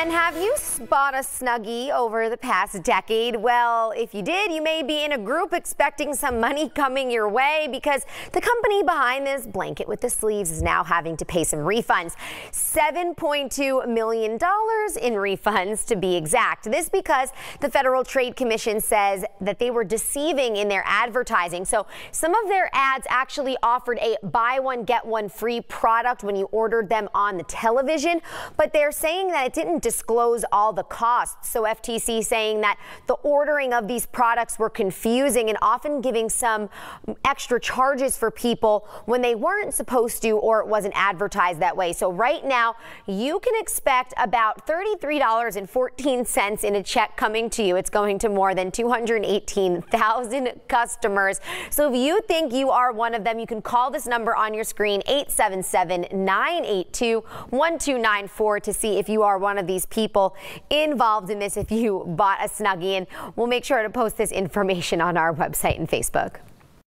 And have you bought a Snuggie over the past decade? Well, if you did, you may be in a group expecting some money coming your way because the company behind this blanket with the sleeves is now having to pay some refunds. $7.2 million in refunds to be exact. This because the Federal Trade Commission says that they were deceiving in their advertising. So some of their ads actually offered a buy one, get one free product when you ordered them on the television, but they're saying that it didn't disclose all the costs. So FTC saying that the ordering of these products were confusing and often giving some extra charges for people when they weren't supposed to, or it wasn't advertised that way. So right now you can expect about $33.14 in a check coming to you. It's going to more than 218,000 customers. So if you think you are one of them, you can call this number on your screen, 877-982-1294, to see if you are one of these people involved in this, if you bought a Snuggie. And we'll make sure to post this information on our website and Facebook.